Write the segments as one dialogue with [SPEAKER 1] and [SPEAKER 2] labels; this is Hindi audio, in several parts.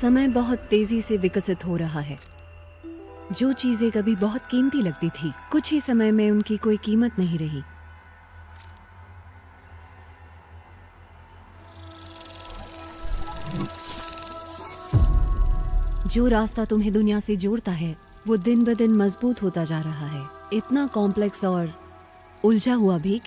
[SPEAKER 1] समय बहुत तेजी से विकसित हो रहा है। जो चीजें कभी बहुत कीमती लगती थी, कुछ ही समय में उनकी कोई कीमत नहीं रही। जो रास्ता तुम्हें दुनिया से जोड़ता है, वो दिन ब दिन मजबूत होता जा रहा है, इतना कॉम्प्लेक्स और उलझा हुआ भी।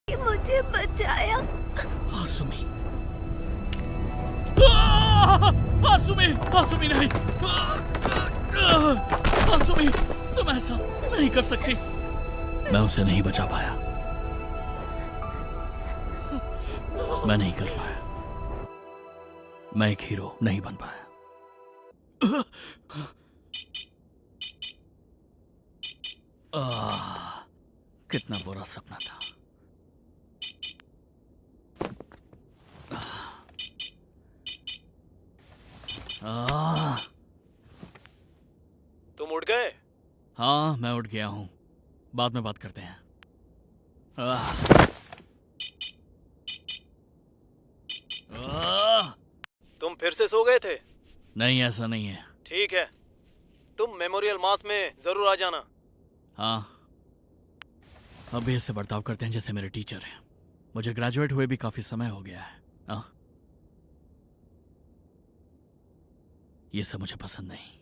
[SPEAKER 2] मुझे बचाया।
[SPEAKER 3] आसुमी, आसुमी, आसुमी नहीं, आसुमी, तुम ऐसा नहीं कर सकती। मैं उसे नहीं बचा पाया, मैं नहीं कर पाया, मैं एक हीरो नहीं बन पाया। कितना बुरा सपना था।
[SPEAKER 4] तुम उठ गए?
[SPEAKER 3] हाँ, मैं उठ गया हूँ। बाद में बात करते हैं।
[SPEAKER 4] तुम फिर से सो गए थे?
[SPEAKER 3] नहीं, ऐसा नहीं है।
[SPEAKER 4] ठीक है, तुम मेमोरियल मास में जरूर आ जाना।
[SPEAKER 3] हाँ, अभी ऐसे बर्ताव करते हैं जैसे मेरे टीचर हैं। मुझे ग्रेजुएट हुए भी काफी समय हो गया है। ये सब मुझे पसंद नहीं।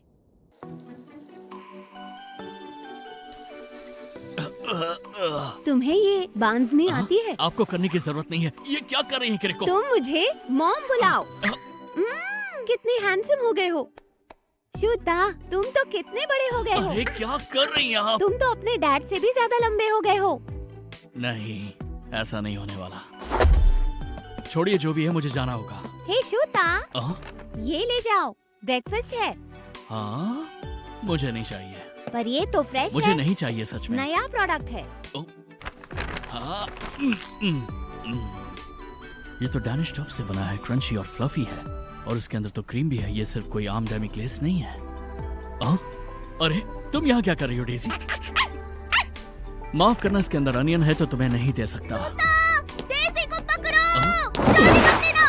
[SPEAKER 2] तुम्हें ये बांधनी आती है?
[SPEAKER 3] आपको करने की जरूरत नहीं है। ये क्या कर रही है किरिको?
[SPEAKER 2] तुम मुझे मॉम बुलाओ। कितने हैंडसम हो गए हो। शूता, तुम तो कितने बड़े हो गए हो।
[SPEAKER 3] अरे क्या कर रही हैं आप?
[SPEAKER 2] तुम तो अपने डैड से भी ज्यादा लंबे हो गए हो।
[SPEAKER 3] नहीं, ऐसा नहीं होने वाला। छोड़िए, जो भी है, मुझे जाना होगा।
[SPEAKER 2] हे शूता, ये ले जाओ, ब्रेकफास्ट है।
[SPEAKER 3] हाँ, मुझे नहीं चाहिए।
[SPEAKER 2] पर ये तो फ्रेश
[SPEAKER 3] मुझे
[SPEAKER 2] है।
[SPEAKER 3] नहीं चाहिए, सच में।
[SPEAKER 2] नया प्रोडक्ट है।
[SPEAKER 3] हाँ, ये तो डैनिश टफ से बना है, क्रंची और फ्लफी है, और इसके अंदर तो क्रीम भी है। ये सिर्फ कोई आम डेमी ग्लेस नहीं है। अरे तुम यहाँ क्या कर रही हो डेज़ी? माफ करना, इसके अंदर अनियन है तो तुम्हें नहीं दे सकता।
[SPEAKER 2] डेज़ी को पकड़ो। शादी मत देना।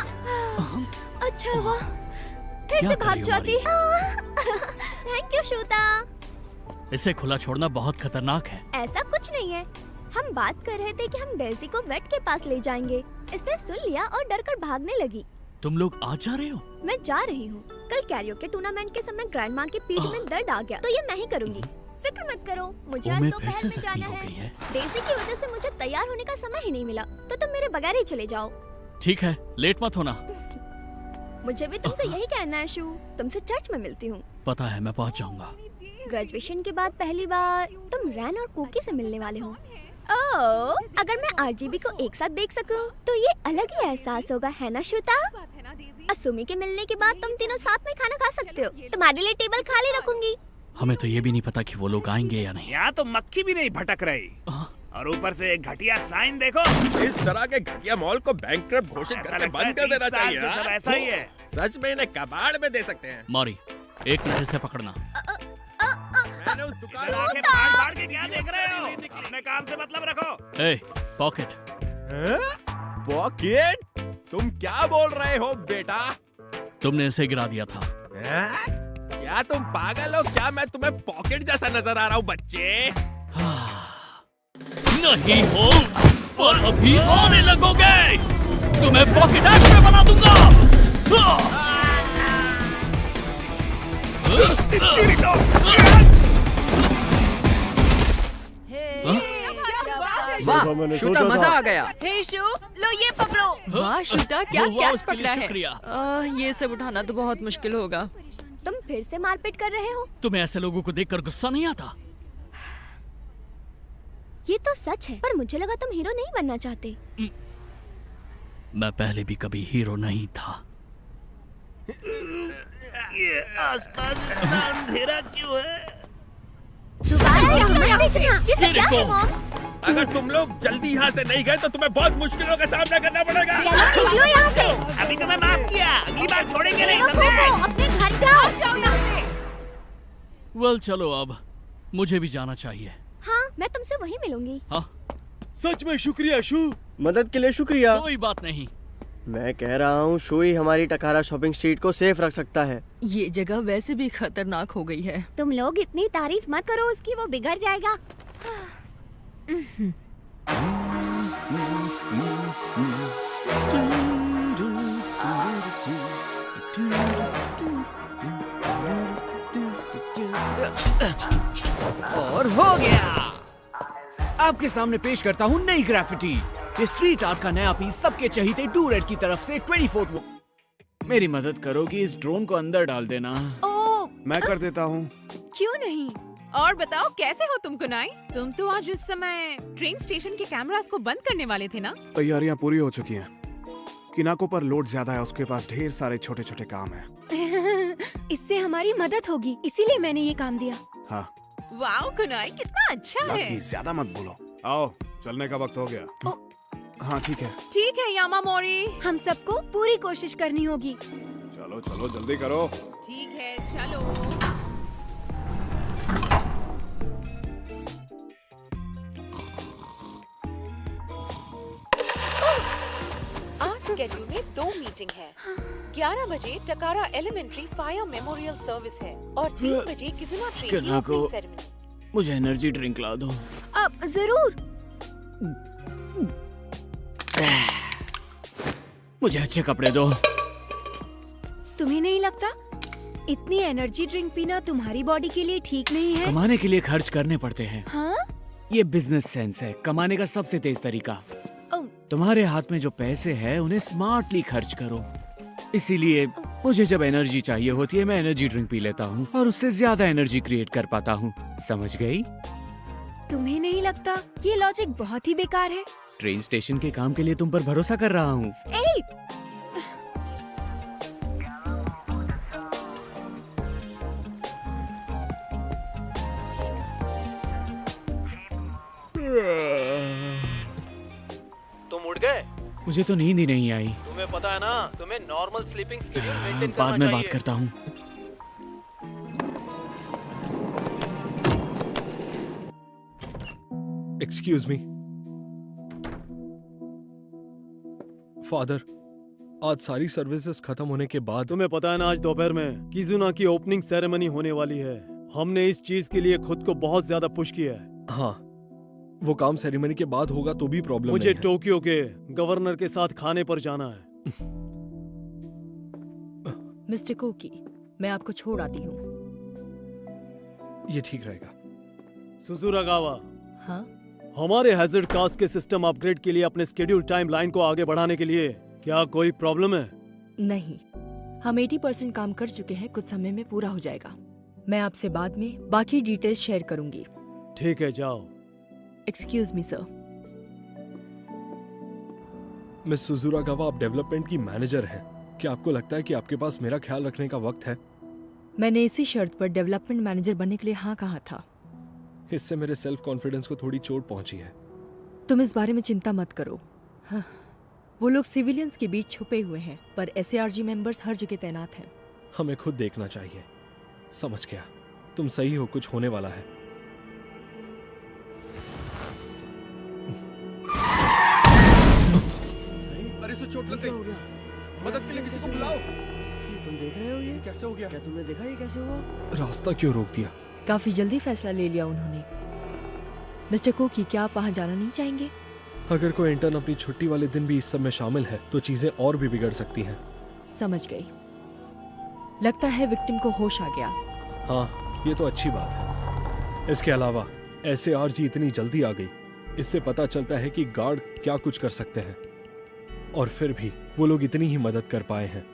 [SPEAKER 2] अच्छा हुआ फिर से भाग जाती। थैंक यू शूता।
[SPEAKER 3] इसे खुला छोड़ना बहुत खतरनाक है।
[SPEAKER 2] ऐसा कुछ नहीं है, हम बात कर रहे थे कि हम डेज़ी को वेट के पास ले जाएंगे। इसने सुन लिया और डर कर भागने लगी।
[SPEAKER 3] तुम लोग आज जा रहे हो?
[SPEAKER 2] मैं जा रही हूँ। कल कैरियोके टूर्नामेंट के समय ग्रैंड माँ की पीठ में दर्द आ गया, तो ये मैं ही करूँगी। फिक्र मत करो, मुझे
[SPEAKER 3] वो
[SPEAKER 2] आज
[SPEAKER 3] मैं
[SPEAKER 2] दोपहर
[SPEAKER 3] फिर से
[SPEAKER 2] में
[SPEAKER 3] जख्मी
[SPEAKER 2] जाना
[SPEAKER 3] हो गई
[SPEAKER 2] है।
[SPEAKER 3] है।
[SPEAKER 2] डेज़ी की वजह से मुझे तैयार होने का समय ही नहीं मिला, तो तुम मेरे बगैर ही चले जाओ।
[SPEAKER 3] ठीक है, लेट मत होना।
[SPEAKER 2] मुझे भी तुमसे यही कहना है शू, तुमसे चर्च में मिलती हूँ।
[SPEAKER 3] पता है, मैं पहुंच जाऊंगा।
[SPEAKER 2] ग्रेजुएशन के बाद पहली बार तुम रैन और कोकी से मिलने वाले हो। ओह, अगर मैं आरजीबी को एक साथ देख सकूं, तो ये अलग ही एहसास होगा, है ना श्रुता? असुमी के मिलने के बाद तुम तीनों साथ में खाना खा सकते हो। तुम्हारे लिए टेबल खाली रखूंगी।
[SPEAKER 3] हमें तो ये भी नहीं पता कि वो लोग आएंगे या नहीं।
[SPEAKER 5] यहाँ तो मक्खी भी नहीं भटक रही, और ऊपर से एक घटिया साइन देखो।
[SPEAKER 6] इस तरह के घटिया मॉल को बैंकक्रप्ट घोषित
[SPEAKER 5] ऐसा
[SPEAKER 6] करके
[SPEAKER 5] लगता
[SPEAKER 6] बंद
[SPEAKER 5] है
[SPEAKER 6] कर देना
[SPEAKER 5] 30 साल
[SPEAKER 6] चाहिए।
[SPEAKER 5] से सब
[SPEAKER 6] हाँ?
[SPEAKER 5] ऐसा ही है।
[SPEAKER 6] सच में इन्हें कबाड़ में दे सकते हैं।
[SPEAKER 3] मॉरी, एक मिनट से पकड़ना।
[SPEAKER 6] मैंने उस दुकान
[SPEAKER 5] चला के फाड़ के क्या देख रहे हो? अपने काम से मतलब रखो।
[SPEAKER 3] ए, पॉकेट।
[SPEAKER 6] पॉकेट? तुम क्या बोल रहे हो बेटा?
[SPEAKER 3] तुमने इसे गिरा दिया था।
[SPEAKER 6] क्या तुम पागल हो क्या? मैं तुम्हें पॉकेट जैसा नजर आ रहा हूँ बच्चे?
[SPEAKER 3] नहीं हो, और अभी आने लगोगे। तुम्हें पॉकेट एक्टर बना दूंगा।
[SPEAKER 7] वाह शूटा, मजा आ गया।
[SPEAKER 8] हे शू, लो ये पकड़ो।
[SPEAKER 7] वाह शूटा, क्या
[SPEAKER 3] वाह,
[SPEAKER 7] कैच
[SPEAKER 3] उसके लिए
[SPEAKER 7] पकड़ा है।
[SPEAKER 3] शुक्रिया।
[SPEAKER 7] ये सब उठाना तो बहुत मुश्किल होगा।
[SPEAKER 2] तुम फिर से मारपीट कर रहे हो?
[SPEAKER 3] तुम्हें ऐसे लोगों को देखकर गुस्सा नहीं आता?
[SPEAKER 2] ये तो सच है, पर मुझे लगा तुम हीरो नहीं बनना चाहते।
[SPEAKER 3] मैं पहले भी कभी हीरो नहीं था।
[SPEAKER 5] ये आसपास इतना अंधेरा क्यों है?
[SPEAKER 2] दोबारा यहाँ मत देखना। ये सब क्या है मॉम?
[SPEAKER 6] अगर तुम लोग जल्दी यहाँ से नहीं गए तो तुम्हें बहुत मुश्किलों का सामना करना पड़ेगा।
[SPEAKER 2] चलो निकलो यहाँ से।
[SPEAKER 5] अभी तुम्हें माफ किया, अगली बार छोड़ेंगे नहीं,
[SPEAKER 2] बेवकूफ
[SPEAKER 5] समझे?
[SPEAKER 2] हो, अपने घर जाओ यहाँ से।
[SPEAKER 3] वेल चलो, अब मुझे भी जाना चाहिए।
[SPEAKER 2] हाँ, मैं तुमसे वहीं मिलूंगी।
[SPEAKER 3] हाँ,
[SPEAKER 9] सच में शुक्रिया शू।
[SPEAKER 10] मदद के लिए शुक्रिया।
[SPEAKER 3] कोई बात नहीं।
[SPEAKER 10] मैं कह रहा हूँ शू ही हमारी टकारा शॉपिंग स्ट्रीट को सेफ रख सकता है।
[SPEAKER 7] ये जगह वैसे भी खतरनाक हो गई है।
[SPEAKER 2] तुम लोग इतनी तारीफ मत करो उसकी, वो बिगड़ जाएगा।
[SPEAKER 9] और हो गया। आपके सामने पेश करता हूँ नई ग्राफिटी। ये स्ट्रीट आर्ट का नया पीस सबके चहीते डू रेड की तरफ से 24 वो। मेरी मदद करो कि इस ड्रोन को अंदर डाल देना।
[SPEAKER 8] ओ,
[SPEAKER 5] मैं कर देता हूँ।
[SPEAKER 8] क्यों नहीं? और बताओ कैसे हो तुम कुनाई? तुम तो आज इस समय ट्रेन स्टेशन के कैमरास को बंद करने वाले थे ना?
[SPEAKER 5] तैयारियां पूरी हो चुकी हैं। किनाको पर लोड ज्यादा है, उसके पास ढेर सारे छोटे छोटे काम हैं।
[SPEAKER 2] इससे हमारी मदद होगी, इसीलिए मैंने ये काम दिया।
[SPEAKER 5] हाँ,
[SPEAKER 8] वाओ कुनाई, कितना अच्छा है।
[SPEAKER 5] लकी, ज्यादा मत बोलो। आओ, चलने का वक्त हो गया। हाँ ठीक है।
[SPEAKER 8] ठीक है यामा मोरी।
[SPEAKER 2] हम सबको पूरी कोशिश करनी होगी।
[SPEAKER 5] चलो चलो जल्दी करो।
[SPEAKER 8] ठीक है, चलो। आज स्केड्यूल में 2 मीटिंग है। 11 बजे टकारा एलिमेंट्री फायर मेमोरियल सर्विस है और 3 बजे किजुना ट्रेन की
[SPEAKER 9] कितना को-
[SPEAKER 8] ओपनिंग सेरेमनी।
[SPEAKER 9] मुझे एनर्जी ड्रिंक ला दो।
[SPEAKER 2] अब जरूर।
[SPEAKER 9] मुझे अच्छे कपड़े दो।
[SPEAKER 2] तुम्हें नहीं लगता इतनी एनर्जी ड्रिंक पीना तुम्हारी बॉडी के लिए ठीक नहीं है?
[SPEAKER 9] कमाने के लिए खर्च करने पड़ते हैं।
[SPEAKER 2] हाँ?
[SPEAKER 9] ये बिजनेस सेंस है, कमाने का सबसे तेज तरीका।
[SPEAKER 2] ओह।
[SPEAKER 9] तुम्हारे हाथ में जो पैसे हैं उन्हें स्मार्टली खर्च करो। इसीलिए मुझे जब एनर्जी चाहिए होती है मैं एनर्जी ड्रिंक पी लेता हूँ और उससे ज्यादा एनर्जी क्रिएट कर पाता हूँ। समझ गई?
[SPEAKER 2] तुम्हें नहीं लगता ये लॉजिक बहुत ही बेकार है?
[SPEAKER 9] ट्रेन स्टेशन के काम के लिए तुम पर भरोसा कर रहा हूँ।
[SPEAKER 4] तुम उठ गए?
[SPEAKER 9] मुझे तो नींद ही नहीं आई।
[SPEAKER 4] तुम्हें पता है ना, तुम्हें नॉर्मल स्लीपिंग शेड्यूल मेंटेन करना
[SPEAKER 9] बाद में
[SPEAKER 4] चाहिए।
[SPEAKER 9] बात करता हूँ।
[SPEAKER 11] एक्सक्यूज मी फादर, आज सारी सर्विसेज खत्म होने के बाद
[SPEAKER 9] तुम्हें पता है ना, आज दोपहर में किजुना की ओपनिंग सेरेमनी होने वाली है। हमने इस चीज के लिए खुद को बहुत ज्यादा पुश किया है।
[SPEAKER 11] हाँ, वो काम सेरेमनी के बाद होगा तो भी प्रॉब्लम
[SPEAKER 9] मुझे
[SPEAKER 11] नहीं है।
[SPEAKER 9] टोक्यो के गवर्नर के साथ खाने पर जाना है।
[SPEAKER 7] मिस्टर कोकी, मैं आपको छोड़ आती हूँ।
[SPEAKER 11] ये ठीक रहेगा।
[SPEAKER 4] सुजुरागावा,
[SPEAKER 7] हाँ?
[SPEAKER 4] हमारे हैजर्ड कास्ट के सिस्टम अपग्रेड के लिए अपने स्केड्यूल टाइम लाइन को आगे बढ़ाने के लिए क्या कोई प्रॉब्लम है?
[SPEAKER 7] नहीं, हम 80% काम कर चुके हैं, कुछ समय में पूरा हो जाएगा। मैं आपसे बाद में बाकी डिटेल्स शेयर करूंगी।
[SPEAKER 4] ठीक है, जाओ।
[SPEAKER 7] Excuse me sir.
[SPEAKER 11] मिस सुजुरागावा, आप डेवलपमेंट की मैनेजर हैं। क्या आपको लगता है कि आपके पास मेरा ख्याल रखने का वक्त है?
[SPEAKER 7] मैंने इसी शर्त पर डेवलपमेंट मैनेजर बनने के लिए हाँ कहा था।
[SPEAKER 11] इससे मेरे सेल्फ कॉन्फिडेंस को थोड़ी चोट पहुंची है।
[SPEAKER 7] तुम इस बारे में चिंता मत करो। हाँ, वो लोग सिविलियंस के बीच छुपे हुए हैं, पर SARG मेंबर्स हर जगह तैनात हैं।
[SPEAKER 11] हमें खुद देखना चाहिए। समझ गया, तुम सही हो, कुछ होने वाला है।
[SPEAKER 6] अरे इसे चोट लग गई। मदद के लिए किसी को बुलाओ।
[SPEAKER 10] तुम देख रहे हो ये
[SPEAKER 6] कैसे हो गया?
[SPEAKER 10] क्या तुमने देखा ये कैसे हुआ?
[SPEAKER 11] रास्ता क्यों रोक दिया?
[SPEAKER 7] काफी जल्दी फैसला ले लिया उन्होंने। मिस्टर कोकी, क्या आप वहाँ जाना नहीं चाहेंगे?
[SPEAKER 11] अगर कोई इंटर्न अपनी छुट्टी वाले दिन भी इस सब में शामिल है तो चीजें और भी बिगड़ सकती हैं।
[SPEAKER 7] समझ गई। लगता है विक्टिम को होश आ गया।
[SPEAKER 11] हाँ, ये तो अच्छी बात है। इसके अलावा SARG इतनी जल्दी आ गई, इससे पता चलता है कि गार्ड क्या कुछ कर सकते हैं। और फिर भी वो लोग इतनी ही मदद कर पाए हैं।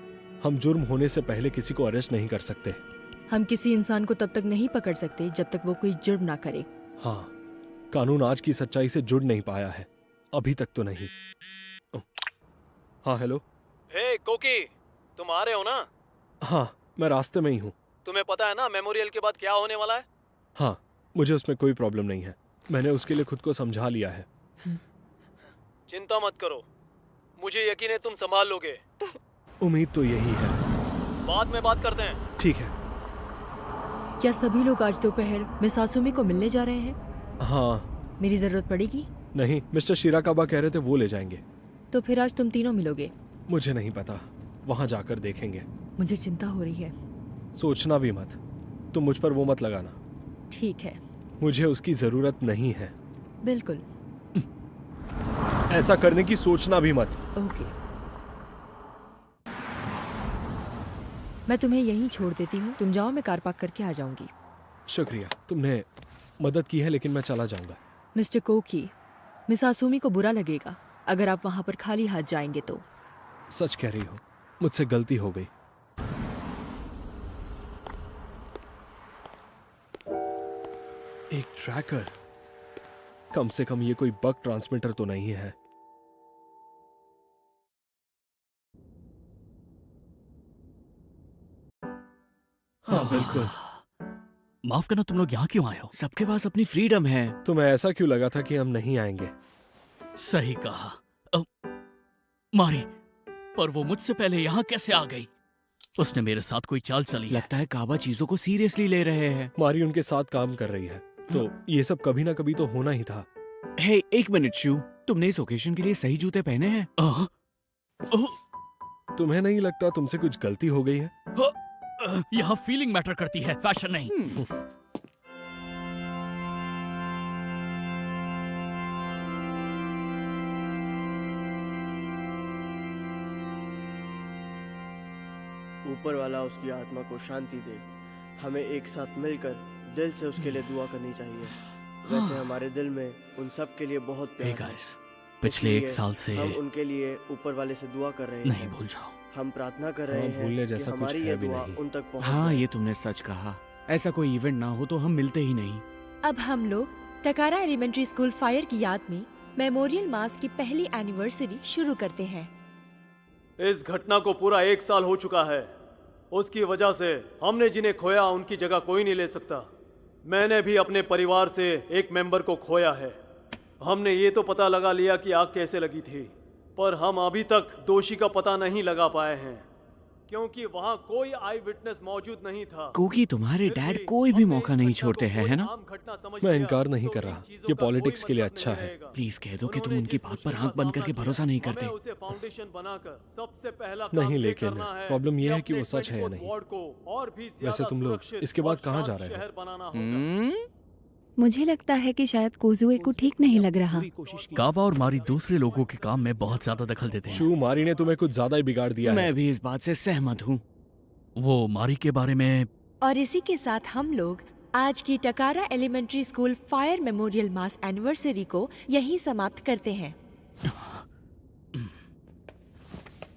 [SPEAKER 11] हम जुर्म होने से पहले किसी को अरेस्ट नहीं कर सकते।
[SPEAKER 7] हम किसी इंसान को तब तक नहीं पकड़ सकते जब तक वो कोई जुर्म ना करे।
[SPEAKER 11] हाँ, कानून आज की सच्चाई से जुड़ नहीं पाया है, अभी तक तो नहीं। हाँ, हेलो।
[SPEAKER 4] हे कोकी, तुम आ रहे हो ना?
[SPEAKER 11] हाँ, मैं रास्ते में ही हूँ।
[SPEAKER 4] तुम्हें पता है ना मेमोरियल के बाद क्या होने वाला है?
[SPEAKER 11] हाँ, मुझे उसमें कोई प्रॉब्लम नहीं है। मैंने उसके लिए खुद को समझा लिया है।
[SPEAKER 4] चिंता मत करो, मुझे यकीन है तुम संभाल लोगे।
[SPEAKER 11] उम्मीद तो यही है।
[SPEAKER 4] बाद में बात करते हैं।
[SPEAKER 11] ठीक है।
[SPEAKER 7] क्या सभी लोग आज दोपहर मिस आसुमी को मिलने जा रहे हैं?
[SPEAKER 11] हाँ।
[SPEAKER 7] मेरी जरूरत पड़ेगी?
[SPEAKER 11] नहीं, मिस्टर शिराकाबा कह रहे थे वो ले जाएंगे।
[SPEAKER 7] तो फिर आज तुम तीनों मिलोगे?
[SPEAKER 11] मुझे नहीं पता, वहां जाकर देखेंगे।
[SPEAKER 7] मुझे चिंता हो रही है।
[SPEAKER 11] सोचना भी मत, तुम मुझ पर वो मत लगाना।
[SPEAKER 7] ठीक है।
[SPEAKER 11] मुझे उसकी जरूरत नहीं है।
[SPEAKER 7] बिल्कुल।
[SPEAKER 11] ऐसा करने की सोचना भी मत।
[SPEAKER 7] ओके। मैं तुम्हें यहीं छोड़ देती हूँ, तुम जाओ, मैं कार पार्क करके आ जाऊंगी।
[SPEAKER 11] शुक्रिया, तुमने मदद की है, लेकिन मैं चला जाऊंगा।
[SPEAKER 7] मिस्टर कोकी, मिस आसुमी को बुरा लगेगा अगर आप वहां पर खाली हाथ जाएंगे तो।
[SPEAKER 11] सच कह रही हो, मुझसे गलती हो गई। एक ट्रैकर, कम से कम ये कोई बग ट्रांसमीटर तो नहीं है। हाँ, बिल्कुल।
[SPEAKER 3] माफ करना, तुम लोग यहाँ क्यों आए हो?
[SPEAKER 9] सबके पास अपनी फ्रीडम है।
[SPEAKER 11] तुम्हें ऐसा क्यों लगा था कि हम नहीं आएंगे?
[SPEAKER 3] सही कहा। मारी, पर वो मुझसे पहले यहाँ कैसे आ गई? उसने मेरे साथ कोई चाल चली है।
[SPEAKER 9] लगता है काबा चीजों को सीरियसली ले रहे हैं।
[SPEAKER 11] मारी उनके साथ काम कर रही है, तो ये सब कभी ना कभी तो होना ही था।
[SPEAKER 9] हे, एक मिनट शू, तुमने इस ओकेजन के लिए सही जूते पहने हैं?
[SPEAKER 11] तुम्हें नहीं लगता तुमसे कुछ गलती हो गई है?
[SPEAKER 3] यहाँ फीलिंग मैटर करती है, फैशन नहीं।
[SPEAKER 10] ऊपर वाला उसकी आत्मा को शांति दे। हमें एक साथ मिलकर दिल से उसके लिए दुआ करनी चाहिए। वैसे हमारे दिल में उन सब के लिए बहुत प्यार है।
[SPEAKER 3] पिछले 1 साल से
[SPEAKER 10] हम उनके लिए ऊपर वाले से दुआ कर रहे हैं।
[SPEAKER 3] नहीं भूल जाओ।
[SPEAKER 10] हम प्रार्थना कर रहे हैं
[SPEAKER 11] भूलने
[SPEAKER 10] कि
[SPEAKER 11] जैसा कुछ
[SPEAKER 10] हमारी
[SPEAKER 11] है
[SPEAKER 10] ये
[SPEAKER 11] भी
[SPEAKER 10] दुआ
[SPEAKER 11] नहीं।
[SPEAKER 10] उन तक पहुंच
[SPEAKER 9] हाँ,
[SPEAKER 10] जाए।
[SPEAKER 9] ये तुमने सच कहा। ऐसा कोई इवेंट ना हो तो हम मिलते ही नहीं।
[SPEAKER 7] अब हम लोग टकारा एलिमेंट्री स्कूल फायर की याद में मेमोरियल मास की पहली एनिवर्सरी शुरू करते हैं।
[SPEAKER 4] इस घटना को पूरा 1 साल हो चुका है। उसकी वजह से हमने जिन्हें खोया उनकी जगह कोई नहीं ले सकता। मैंने भी अपने परिवार से एक मेंबर को खोया है। हमने ये तो पता लगा लिया कि आग कैसे लगी थी, पर हम अभी तक दोषी का पता नहीं लगा पाए हैं, क्योंकि वहाँ कोई आई विटनेस मौजूद नहीं था।
[SPEAKER 9] क्योंकि तुम्हारे डैड कोई भी मौका नहीं छोड़ते हैं, है ना?
[SPEAKER 11] मैं इनकार नहीं कर रहा, ये पॉलिटिक्स के लिए अच्छा है।
[SPEAKER 9] प्लीज कह दो कि तुम उनकी बात पर आंख बंद करके भरोसा नहीं करते।
[SPEAKER 11] नहीं, लेकिन प्रॉब्लम यह है कि वो सच है या नहीं। वैसे तुम लोग इसके बाद कहाँ जा रहे हो?
[SPEAKER 1] मुझे लगता है कि शायद कोजुए को ठीक नहीं लग रहा।
[SPEAKER 3] काबा और मारी दूसरे लोगों के काम में बहुत ज्यादा दखल देते हैं।
[SPEAKER 11] शू, मारी ने तुम्हें कुछ ज्यादा ही बिगाड़ दिया है।
[SPEAKER 9] मैं भी इस बात से सहमत हूँ।
[SPEAKER 3] वो मारी के बारे में।
[SPEAKER 7] और इसी के साथ हम लोग आज की टकारा एलिमेंट्री स्कूल फायर मेमोरियल मास एनिवर्सरी को यहीं समाप्त करते हैं।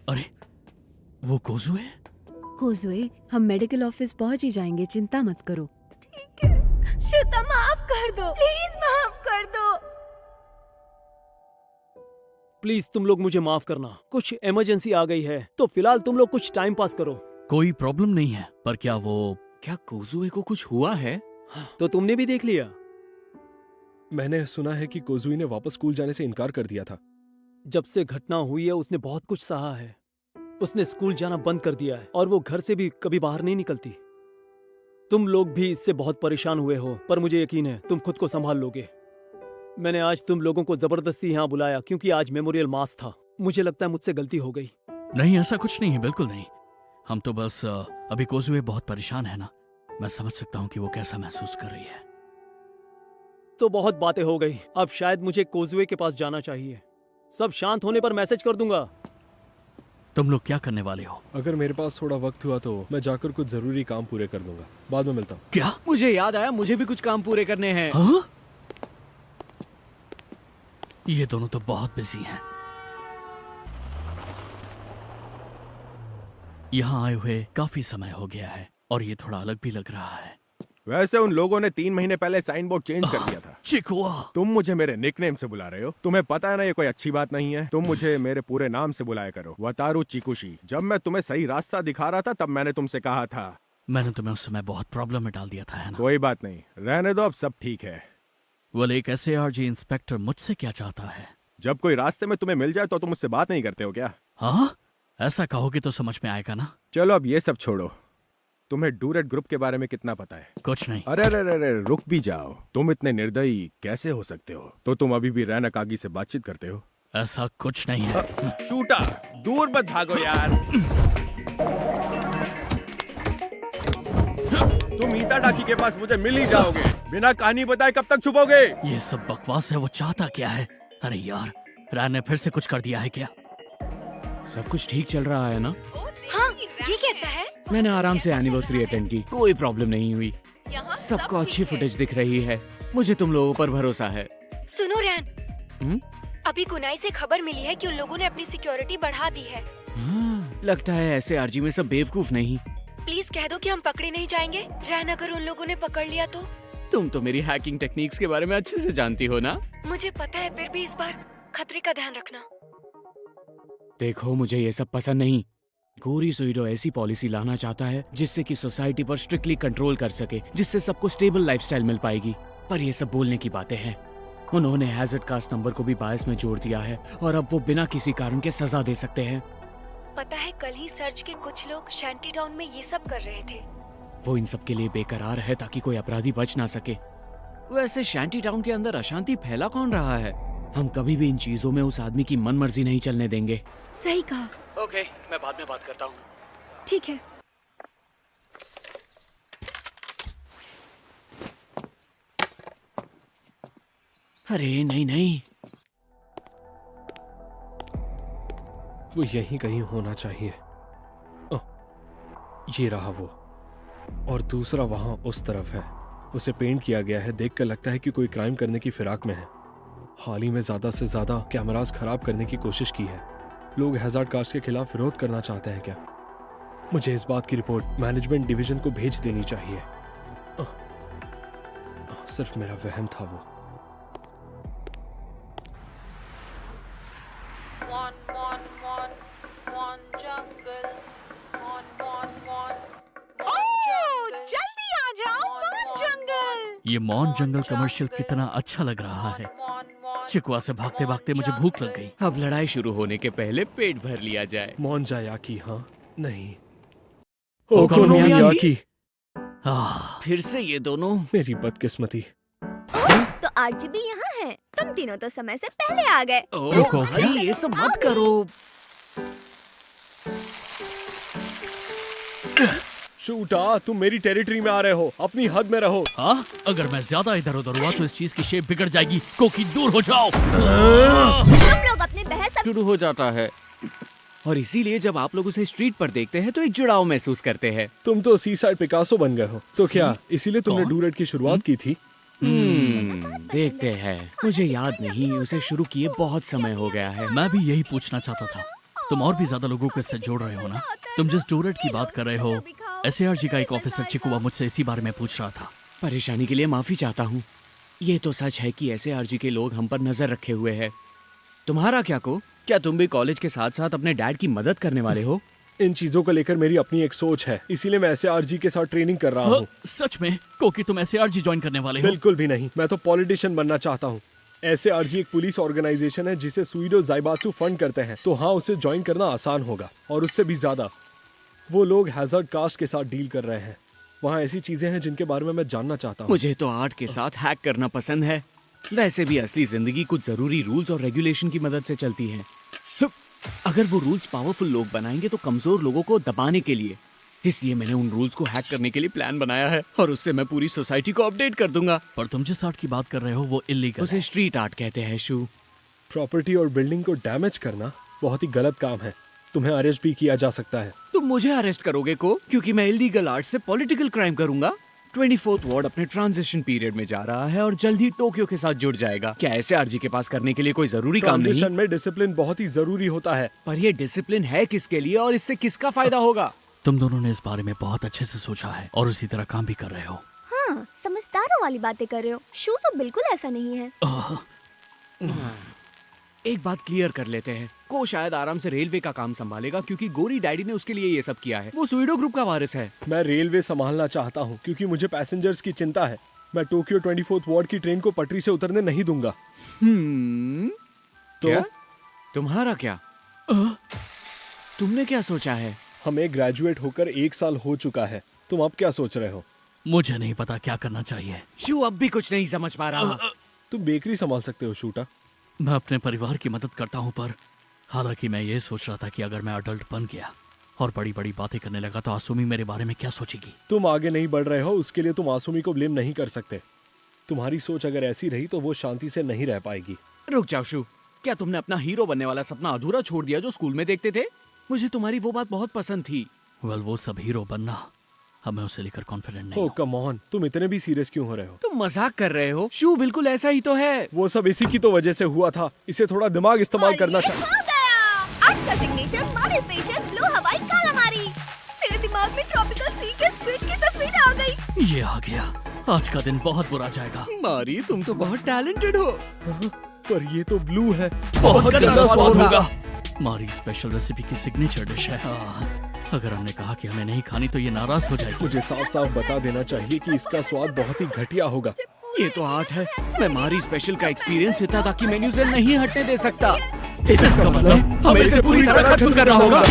[SPEAKER 3] अरे वो कोजुए?
[SPEAKER 1] कोजुए, हम मेडिकल ऑफिस पहुंच ही जाएंगे, चिंता मत करो।
[SPEAKER 2] ठीक है श्रुता, माफ कर दो, प्लीज माफ कर दो।
[SPEAKER 4] प्लीज तुम लोग मुझे माफ करना, कुछ इमरजेंसी आ गई है, तो फिलहाल तुम लोग कुछ टाइम पास करो।
[SPEAKER 3] कोई प्रॉब्लम नहीं है, पर
[SPEAKER 9] क्या कोजुए को कुछ हुआ है?
[SPEAKER 4] तो तुमने भी देख लिया?
[SPEAKER 11] मैंने सुना है कि कोजुई ने वापस स्कूल जाने से इनकार कर दिया था।
[SPEAKER 4] जब से घटना हुई है उसने बहुत कुछ सहा है। उसने स्कूल जाना बंद कर दिया है और वो घर से भी कभी बाहर नहीं निकलती। तुम लोग भी इससे बहुत परेशान हुए हो, पर मुझे यकीन है तुम खुद को संभाल लोगे। मैंने आज तुम लोगों को जबरदस्ती यहाँ बुलाया क्योंकि आज मेमोरियल मास था। मुझे लगता है मुझसे गलती हो गई।
[SPEAKER 3] नहीं, ऐसा कुछ नहीं है, बिल्कुल नहीं। हम तो बस अभी कोजुए बहुत परेशान है ना, मैं समझ सकता हूँ कि वो कैसा महसूस कर रही है।
[SPEAKER 4] तो बहुत बातें हो गई, अब शायद मुझे कोजुए के पास जाना चाहिए। सब शांत होने पर मैसेज कर दूंगा।
[SPEAKER 3] तुम लोग क्या करने वाले हो?
[SPEAKER 11] अगर मेरे पास थोड़ा वक्त हुआ तो मैं जाकर कुछ जरूरी काम पूरे कर दूंगा, बाद में मिलता हूँ।
[SPEAKER 3] क्या?
[SPEAKER 9] मुझे याद आया, मुझे भी कुछ काम पूरे करने हैं।
[SPEAKER 3] हाँ? ये दोनों तो बहुत बिजी हैं। यहाँ आए हुए काफी समय हो गया है और ये थोड़ा अलग भी लग रहा है।
[SPEAKER 6] वैसे उन लोगों ने 3 महीने पहले साइन बोर्ड चेंज कर दिया था।
[SPEAKER 3] चिकुआ,
[SPEAKER 6] तुम मुझे मेरे निकनेम से बुला रहे हो? तुम्हें पता है ना ये कोई अच्छी बात नहीं है। तुम मुझे मेरे पूरे नाम से बुलाया करो, वतारू चिकुशी। जब मैं तुम्हें सही रास्ता दिखा रहा था तब मैंने तुमसे कहा था।
[SPEAKER 3] मैंने तुम्हें उस समय बहुत प्रॉब्लम में डाल दिया था, है ना?
[SPEAKER 6] कोई बात नहीं, रहने दो, अब सब ठीक है।
[SPEAKER 3] वो एक SARG इंस्पेक्टर मुझसे क्या चाहता है?
[SPEAKER 6] जब कोई रास्ते में तुम्हें मिल जाए तो तुम मुझसे बात नहीं करते हो क्या?
[SPEAKER 3] हाँ, ऐसा कहोगे तो समझ में आएगा ना।
[SPEAKER 6] चलो अब ये सब छोड़ो, तुम्हें डूरेट ग्रुप के बारे में कितना पता है?
[SPEAKER 3] कुछ नहीं।
[SPEAKER 6] अरे अरे अरे, रुक भी जाओ, तुम इतने निर्दयी कैसे हो सकते हो? तो तुम अभी भी रैना कागी से बातचीत करते हो?
[SPEAKER 3] ऐसा कुछ नहीं है।
[SPEAKER 6] शूटा, दूर मत भागो यार। तुम ईताडाकी के पास मुझे मिल ही जाओगे, बिना कहानी बताए कब तक छुपोगे?
[SPEAKER 3] ये सब बकवास है, वो चाहता क्या है? अरे यार, रैन ने फिर से कुछ कर दिया है क्या?
[SPEAKER 9] सब कुछ ठीक चल रहा है ना?
[SPEAKER 2] हाँ, ये कैसा है?
[SPEAKER 9] मैंने आराम से एनिवर्सरी अटेंड की, कोई प्रॉब्लम नहीं हुई। सबको अच्छी फुटेज दिख रही है, मुझे तुम लोगों पर भरोसा है।
[SPEAKER 12] सुनो रैन, अभी कुनाई से खबर मिली है कि उन लोगों ने अपनी सिक्योरिटी बढ़ा दी है।
[SPEAKER 9] लगता है SARG में सब बेवकूफ नहीं।
[SPEAKER 12] प्लीज कह दो कि हम पकड़े नहीं जाएंगे। रैन, अगर उन लोगों ने पकड़ लिया तो?
[SPEAKER 9] तुम तो मेरी हैकिंग टेक्निक्स के बारे में अच्छे से जानती हो ना?
[SPEAKER 12] मुझे पता है, फिर भी इस बार खतरे का ध्यान रखना।
[SPEAKER 9] देखो, मुझे ये सब पसंद नहीं। गोरी सुइडो ऐसी पॉलिसी लाना चाहता है जिससे कि सोसाइटी पर स्ट्रिक्टली कंट्रोल कर सके, जिससे सबको स्टेबल लाइफस्टाइल मिल पाएगी। पर ये सब बोलने की बातें हैं। उन्होंने हैजर्ड कास्ट नंबर को भी बायस में जोड़ दिया है और अब वो बिना किसी कारण के सजा दे सकते हैं।
[SPEAKER 12] पता है, कल ही सर्च के कुछ लोग शैंटी टाउन में ये सब कर रहे थे।
[SPEAKER 9] वो इन सब के लिए बेकरार है ताकि कोई अपराधी बच ना सके। वैसे शैंटी टाउन के अंदर अशांति फैला कौन रहा है? हम कभी भी इन चीजों में उस आदमी की मन मर्जी नहीं चलने देंगे।
[SPEAKER 2] सही कहा।
[SPEAKER 9] ओके, मैं बाद में बात करता हूँ।
[SPEAKER 2] ठीक है।
[SPEAKER 9] अरे नहीं नहीं,
[SPEAKER 11] वो यहीं कहीं होना चाहिए। ये रहा वो, और दूसरा वहां उस तरफ है। उसे पेंट किया गया है, देखकर लगता है कि कोई क्राइम करने की फिराक में है। हाल ही में ज्यादा से ज्यादा कैमरास खराब करने की कोशिश की है। लोग हैजार्ड कास्ट के खिलाफ विरोध करना चाहते हैं क्या? मुझे इस बात की रिपोर्ट मैनेजमेंट डिवीजन को भेज देनी चाहिए। सिर्फ मेरा वहम था वो।
[SPEAKER 8] जल्दी आ जाओ, मॉन जंगल।
[SPEAKER 3] ये मॉन जंगल कमर्शियल कितना अच्छा लग रहा है। चिकुआ से भागते भागते मुझे भूख लग गई।
[SPEAKER 9] अब लड़ाई शुरू होने के पहले पेट भर लिया जाए।
[SPEAKER 11] मोनजायाकी, हाँ नहीं,
[SPEAKER 3] ओकोनोमियाकी।
[SPEAKER 9] फिर से ये दोनों।
[SPEAKER 11] मेरी बदकिस्मती।
[SPEAKER 2] तो आरजीबी यहाँ है। तुम तीनों तो समय से पहले आ गए।
[SPEAKER 9] चलो भाई, ये सब मत करो।
[SPEAKER 11] शूटा, तुम मेरी टेरिटरी में आ रहे हो, अपनी हद में रहो।
[SPEAKER 3] हाँ, अगर मैं ज्यादा इधर उधर हुआ तो इस चीज की शेप बिगड़ जाएगी। कोकी, दूर हो जाओ।
[SPEAKER 2] तुम लोग अपने बहस
[SPEAKER 9] शुरू हो जाता है। और इसीलिए जब आप लोग उसे स्ट्रीट पर देखते हैं तो एक जुड़ाव महसूस करते हैं।
[SPEAKER 11] तुम तो सी साइड पिकासो बन गए हो। तो क्या इसीलिए तुमने डू रेट की शुरुआत की थी?
[SPEAKER 9] देखते हैं। मुझे याद नहीं, उसे शुरू किए बहुत समय हो गया है।
[SPEAKER 3] मैं भी यही पूछना चाहता था। तुम और भी ज्यादा लोगों को इससे जोड़ रहे हो ना? तुम जिस डूरेट की बात कर रहे हो, एसएआरजी का एक ऑफिसर चिकुआ मुझसे इसी बारे में पूछ रहा था।
[SPEAKER 9] परेशानी के लिए माफी चाहता हूँ। ये तो सच है कि एसएआरजी के लोग हम पर नजर रखे हुए हैं। तुम्हारा क्या को? क्या तुम भी कॉलेज के साथ साथ अपने डैड की मदद करने वाले हो?
[SPEAKER 11] इन चीजों को लेकर मेरी अपनी एक सोच है, इसीलिए मैं एसएआरजी के साथ ट्रेनिंग कर रहा हूँ।
[SPEAKER 3] सच में? कोकी तुम एसएआरजी ज्वाइन करने वाले हो?
[SPEAKER 11] बिल्कुल भी नहीं, मैं तो पॉलिटिशियन बनना चाहता हूँ। एसएआरजी एक पुलिस ऑर्गेनाइजेशन है जिसे सुइडो जाइबात्सु फंड करते हैं, तो हाँ, उसे ज्वाइन करना आसान होगा। और उससे भी ज्यादा वो लोग हैजर्ड कास्ट के साथ डील कर रहे हैं। वहाँ ऐसी चीजें हैं जिनके बारे में मैं जानना चाहता हूँ।
[SPEAKER 9] मुझे तो आर्ट के साथ हैक करना पसंद है। वैसे भी असली जिंदगी कुछ जरूरी रूल्स और रेगुलेशन की मदद से चलती है। अगर वो रूल्स पावरफुल लोग बनाएंगे तो कमजोर लोगों को दबाने के लिए। इसलिए मैंने उन रूल्स को हैक करने के लिए प्लान बनाया है और उससे मैं पूरी सोसाइटी को अपडेट कर दूंगा।
[SPEAKER 3] पर तुम जिस आर्ट की बात कर रहे हो वो इलीगल
[SPEAKER 9] उसे स्ट्रीट आर्ट कहते हैं। शू,
[SPEAKER 11] प्रॉपर्टी और बिल्डिंग को डैमेज करना बहुत ही गलत काम है। तुम्हें अरेस्ट भी किया जा सकता है।
[SPEAKER 9] तुम मुझे अरेस्ट करोगे को? क्योंकि मैं इलीगल आर्ट से पॉलिटिकल क्राइम करूंगा। 24th वार्ड अपने ट्रांजिशन पीरियड में जा रहा है और जल्द ही टोक्यो के साथ जुड़ जाएगा। क्या एसएआरजी के पास करने के लिए कोई जरूरी काम नहीं?
[SPEAKER 11] ट्रांजिशन में डिसिप्लिन बहुत ही जरूरी होता है।
[SPEAKER 9] पर ये डिसिप्लिन है किसके लिए और इससे किसका फायदा होगा?
[SPEAKER 3] तुम दोनों ने इस बारे में बहुत अच्छे से सोचा है और उसी तरह काम भी कर रहे हो।
[SPEAKER 2] हाँ, समझदारों वाली बातें कर रहे हो। शू तो बिल्कुल ऐसा नहीं है।
[SPEAKER 9] एक बात क्लियर कर लेते हैं। को शायद आराम से रेलवे का काम संभालेगा क्योंकि गोरी डैडी ने उसके लिए ये सब किया है। वो सुइडो ग्रुप का वारिस है।
[SPEAKER 11] मैं रेलवे संभालना चाहता हूँ क्योंकि मुझे पैसेंजर्स की चिंता है। मैं टोक्यो 24th वार्ड की ट्रेन को पटरी से उतरने नहीं दूंगा।
[SPEAKER 9] तो क्या? तुम्हारा क्या? तुमने क्या सोचा है?
[SPEAKER 11] हमें ग्रेजुएट होकर 1 साल हो चुका है। तुम अब क्या सोच रहे हो?
[SPEAKER 3] मुझे नहीं पता क्या करना चाहिए।
[SPEAKER 9] शू अब भी कुछ नहीं समझ पा रहा।
[SPEAKER 11] तुम बेकरी संभाल सकते हो शूटा।
[SPEAKER 3] मैं अपने परिवार की मदद करता हूँ, पर हालांकि मैं ये सोच रहा था कि अगर मैं अडल्ट बन गया और बड़ी बड़ी बातें करने लगा तो आसुमी मेरे बारे में क्या सोचेगी?
[SPEAKER 11] तुम आगे नहीं बढ़ रहे हो, उसके लिए तुम आसुमी को ब्लेम नहीं कर सकते। तुम्हारी सोच अगर ऐसी रही तो वो शांति से नहीं रह पाएगी।
[SPEAKER 9] रुक जाओ शू, क्या तुमने अपना हीरो बनने वाला सपना अधूरा छोड़ दिया जो स्कूल में देखते थे? मुझे तुम्हारी वो बात बहुत पसंद थी।
[SPEAKER 3] वेल, वो सब हीरो बनना, हमें उसे लेकर कॉन्फिडेंट नहीं।
[SPEAKER 11] ओह कम ऑन, तुम इतने भी सीरियस क्यों हो रहे हो?
[SPEAKER 9] तुम मजाक कर रहे हो शू, बिल्कुल ऐसा ही तो है।
[SPEAKER 11] वो सब इसी की तो वजह से हुआ था। इसे थोड़ा दिमाग इस्तेमाल करना चाहिए।
[SPEAKER 2] आज का सिग्नेचर मारी स्पेशल ब्लू हवाई कालामारी। मेरे दिमाग में ट्रॉपिकल सी के स्क्विड की तस्वीर आ गई।
[SPEAKER 3] ये आ गया, आज का दिन बहुत बुरा जाएगा।
[SPEAKER 9] मारी, तुम तो बहुत टैलेंटेड हो।
[SPEAKER 11] पर ये तो ब्लू है,
[SPEAKER 3] बहुत गंदा स्वाद होगा। मारी स्पेशल रेसिपी की सिग्नेचर डिश है। अगर हमने कहा कि हमें नहीं खानी तो ये नाराज हो जाएगी।
[SPEAKER 11] मुझे साफ साफ बता देना चाहिए कि इसका स्वाद बहुत ही घटिया होगा।
[SPEAKER 9] ये तो आर्ट है। मैं मारी स्पेशल का एक्सपीरियंस इतना था कि मेन्यू से नहीं हटने दे सकता।
[SPEAKER 3] इसका मतलब हमें इसे पूरी तरह खत्म करना होगा।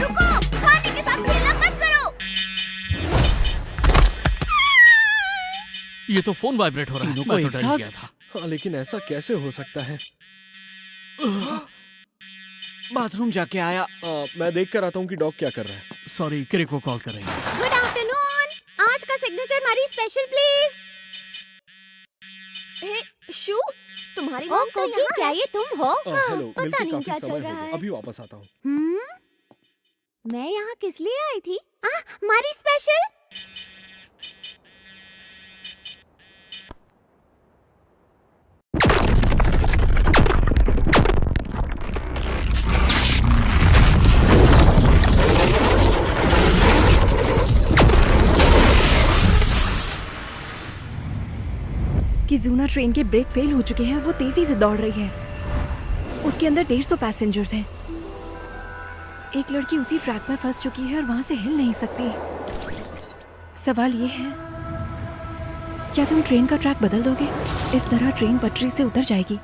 [SPEAKER 2] रुको, खाने के साथ खेलना मत करो।
[SPEAKER 3] ये तो फोन वाइब्रेट हो रहा है। मैं तो डर गया था।
[SPEAKER 11] हाँ, लेकिन ऐसा कैसे हो सकता है?
[SPEAKER 9] बाथरूम जाके आया।
[SPEAKER 11] मैं देख कर आता हूँ कि डॉग क्या कर रहा है।
[SPEAKER 3] सॉरी, किरे को कॉल करेंगे।
[SPEAKER 2] गुड आफ्टरनून, आज का सिग्नेचर मारी स्पेशल प्लीज। हे शू, तुम्हारी मॉम तो यहाँ क्या ये तुम हो?
[SPEAKER 11] हेलो,
[SPEAKER 2] पता नहीं क्या चल रहा है।
[SPEAKER 11] अभी वापस आता हूँ।
[SPEAKER 2] मैं यहाँ किस लिए आई थी? मारी स्पेशल।
[SPEAKER 1] किज़ुना ट्रेन के ब्रेक फेल हो चुके हैं और वो तेजी से दौड़ रही है। उसके अंदर 150 पैसेंजर्स हैं। एक लड़की उसी ट्रैक पर फंस चुकी है और वहां से हिल नहीं सकती। सवाल ये है, क्या तुम ट्रेन का ट्रैक बदल दोगे? इस तरह ट्रेन पटरी से उतर जाएगी।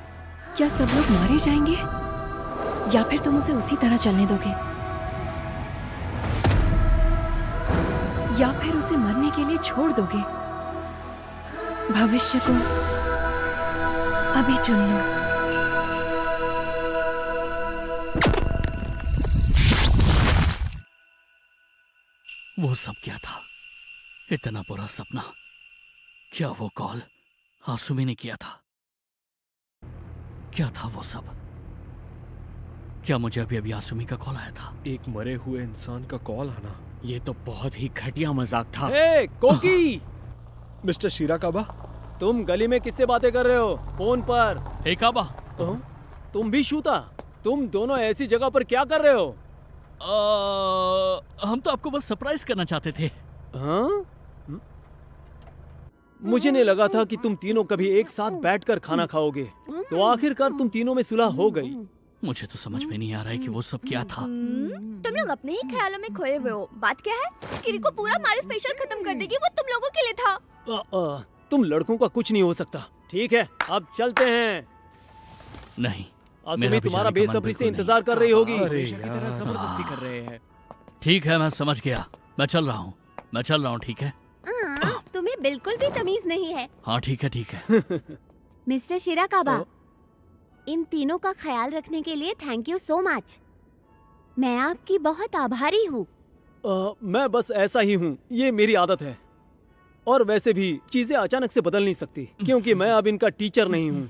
[SPEAKER 1] क्या सब लोग मारे जाएंगे या फिर तुम उसे उसी तरह चलने दोगे, या फिर उसे मरने के लिए छोड़ दोगे? भविष्य को अभी चुन लो।
[SPEAKER 3] वो सब क्या था? इतना बुरा सपना? क्या वो कॉल आसुमी ने किया था? क्या था वो सब? क्या मुझे अभी अभी आसुमी का कॉल आया था?
[SPEAKER 11] एक मरे हुए इंसान का कॉल आना।
[SPEAKER 9] ये तो बहुत ही घटिया मजाक था।
[SPEAKER 4] हे कोकी,
[SPEAKER 11] मिस्टर शिराकाबा,
[SPEAKER 4] तुम गली में किससे बातें कर रहे हो फोन पर?
[SPEAKER 3] हे काबा,
[SPEAKER 4] तुम भी शूता? तुम दोनों ऐसी जगह पर क्या कर रहे हो?
[SPEAKER 3] हम तो आपको बस सरप्राइज करना चाहते थे।
[SPEAKER 4] हाँ? मुझे नहीं लगा था कि तुम तीनों कभी एक साथ बैठकर खाना खाओगे। तो आखिरकार तुम तीनों में सुलह हो गई।
[SPEAKER 3] मुझे तो समझ में नहीं आ रहा है कि वो सब क्या था।
[SPEAKER 2] तुम लोग अपने ही ख्यालों में खोए हुए हो। बात क्या है? किरीको पूरा हमारे स्पेशल खत्म कर देगी, वो तुम लोगों के लिए था।
[SPEAKER 4] तुम लड़कों का कुछ नहीं हो सकता। ठीक है, अब चलते हैं।
[SPEAKER 3] नहीं,
[SPEAKER 4] आसुमी तुम्हारा बेसब्री से इंतजार कर रही होगी।
[SPEAKER 9] जबरदस्ती कर रहे हैं।
[SPEAKER 3] ठीक है, मैं समझ गया। मैं चल रहा हूँ, ठीक है?
[SPEAKER 2] तुम्हें बिल्कुल भी तमीज नहीं है।
[SPEAKER 3] हाँ ठीक है।
[SPEAKER 2] मिस्टर शिराकाबा, इन तीनों का ख्याल रखने के लिए थैंक यू सो मच। मैं आपकी बहुत आभारी हूँ।
[SPEAKER 4] मैं बस ऐसा ही हूँ, ये मेरी आदत है। और वैसे भी चीजें अचानक से बदल नहीं सकती, क्योंकि मैं अब इनका टीचर नहीं हूँ।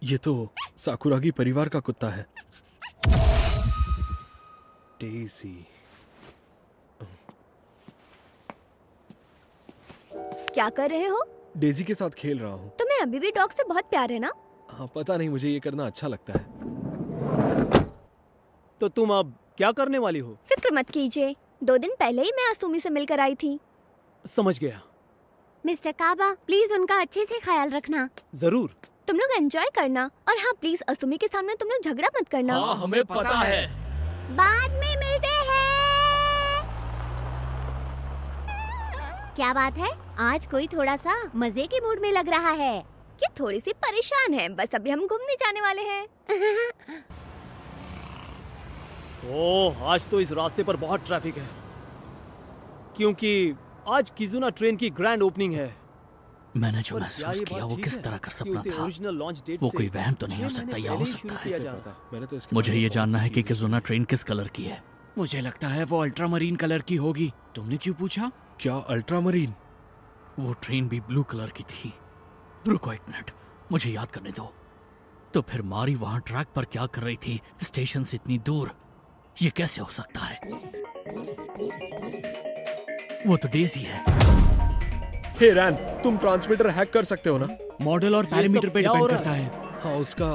[SPEAKER 11] ये तो साकुरागी परिवार का कुत्ता है। डेज़ी।
[SPEAKER 2] क्या कर रहे हो?
[SPEAKER 11] डेज़ी के साथ खेल रहा हूँ।
[SPEAKER 2] तुम्हें अभी भी डॉग से बहुत प्यार है ना?
[SPEAKER 11] हाँ, पता नहीं, मुझे ये करना अच्छा लगता है।
[SPEAKER 4] तो तुम अब क्या करने वाली हो?
[SPEAKER 2] फिक्र मत कीजिए, 2 दिन पहले ही मैं आसुमी से मिलकर आई थी।
[SPEAKER 4] समझ गया।
[SPEAKER 2] मिस्टर काबा, प्लीज उनका अच्छे से ख्याल रखना।
[SPEAKER 4] जरूर।
[SPEAKER 2] तुम लोग एंजॉय करना, और हाँ प्लीज आसुमी के सामने तुम लोग झगड़ा मत करना।
[SPEAKER 3] हाँ, हमें पता है।
[SPEAKER 2] बाद में मिलते हैं। क्या बात है, आज कोई थोड़ा सा मजे के मूड में लग रहा है। ये थोड़ी सी परेशान है, बस अभी हम घूमने जाने वाले हैं।
[SPEAKER 4] ओह, आज तो इस रास्ते पर बहुत ट्रैफिक है, क्योंकि आज किजुना ट्रेन की ग्रैंड ओपनिंग है।
[SPEAKER 3] मैंने जो महसूस किया वो किस तरह का सपना था? वो कोई वहम तो नहीं हो सकता, या हो सकता है? मुझे ये जानना है कि किजुना ट्रेन किस कलर की है।
[SPEAKER 9] मुझे लगता है वो अल्ट्रामरीन कलर की होगी। तुमने क्यों पूछा?
[SPEAKER 11] क्या अल्ट्रामरीन?
[SPEAKER 3] वो ट्रेन भी ब्लू कलर की थी। रुको एक मिनट, मुझे याद करने दो। तो फिर मारी वहां ट्रैक पर क्या कर रही थी, स्टेशन से इतनी दूर? ये कैसे हो सकता है? वो तो डेज़ी है।
[SPEAKER 11] हे रैन, तुम ट्रांसमीटर हैक कर सकते हो ना?
[SPEAKER 9] मॉडल और पैरामीटर पे डिपेंड करता है।
[SPEAKER 11] हाँ, उसका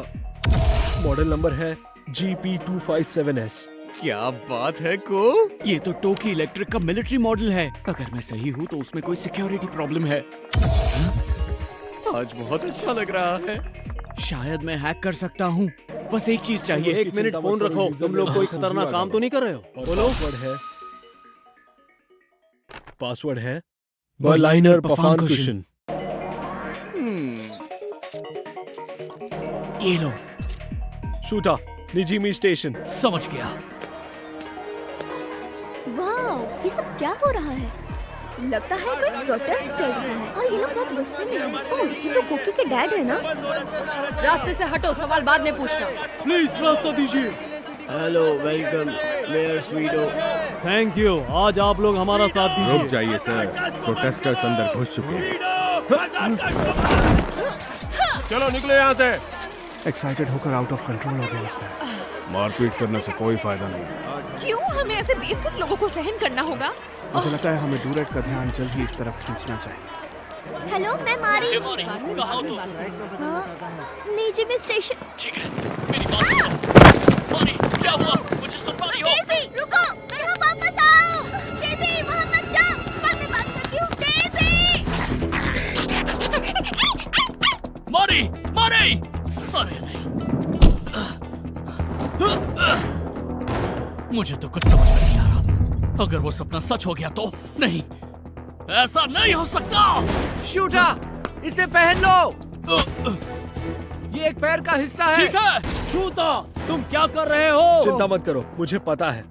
[SPEAKER 11] मॉडल नंबर है GP257S।
[SPEAKER 9] क्या बात है को? ये तो टोकी इलेक्ट्रिक का मिलिट्री मॉडल है। अगर मैं सही हूँ तो उसमें कोई सिक्योरिटी प्रॉब्लम है। आज बहुत अच्छा लग रहा है। शायद मैं हैक कर सकता हूँ। बस एक चीज चाहिए।
[SPEAKER 4] एक मिनट फोन रखो। तुम लोग कोई खतरनाक काम तो नहीं कर रहे हो? बोलो।
[SPEAKER 11] पासवर्ड है बर्लाइनर पफानकुशन।
[SPEAKER 9] ये लो।
[SPEAKER 11] शूटा, निजीमी स्टेशन।
[SPEAKER 3] समझ गया।
[SPEAKER 2] वाओ, ये सब क्या हो रहा है? लगता है कोई प्रोटेस्ट चल रहा है, और ये लोग बहुत गुस्से में हैं। ओह, ये तो कोकी के डैड है ना?
[SPEAKER 7] रास्ते से हटो, सवाल बाद में पूछना।
[SPEAKER 4] प्लीज रास्ता दीजिए।
[SPEAKER 10] हेलो, वेलकम मेयर स्वीडो।
[SPEAKER 4] थैंक यू, आज आप लोग हमारा साथ दीजिए।
[SPEAKER 6] रुक जाइए सर, प्रोटेस्टर्स अंदर घुस चुके हैं।
[SPEAKER 11] चलो निकलो यहाँ से।
[SPEAKER 5] एक्साइटेड होकर आउट ऑफ कंट्रोल हो गया लगता है।
[SPEAKER 11] मारपीट करने से कोई फायदा नहीं।
[SPEAKER 12] क्यों हमें ऐसे बेवकूफ लोगों को सहन करना होगा?
[SPEAKER 5] मुझे लगता है हमें डूरेट का ध्यान जल्द ही इस तरफ खींचना चाहिए।
[SPEAKER 2] हेलो, मैं मारी।
[SPEAKER 3] कहाँ हो तुम?
[SPEAKER 2] निजीमी स्टेशन।
[SPEAKER 3] ठीक है, मेरी बात सुनो। मारी, क्या हुआ? मुझे सुन पा रही हो?
[SPEAKER 2] डेज़ी, रुको, यहाँ वापस आओ। डेज़ी, वहाँ मत जाओ, बाद में बात करती हूँ। डेज़ी!
[SPEAKER 3] मारी, मारी! अरे नहीं, मुझे तो कुछ समझ में नहीं आ रहा। अगर वो सपना सच हो गया तो? नहीं, ऐसा नहीं हो सकता।
[SPEAKER 9] शूटा, इसे पहन लो। ये एक पैर का हिस्सा है।
[SPEAKER 3] ठीक है।
[SPEAKER 4] शूटा, तुम क्या कर रहे हो?
[SPEAKER 11] चिंता मत करो, मुझे पता है।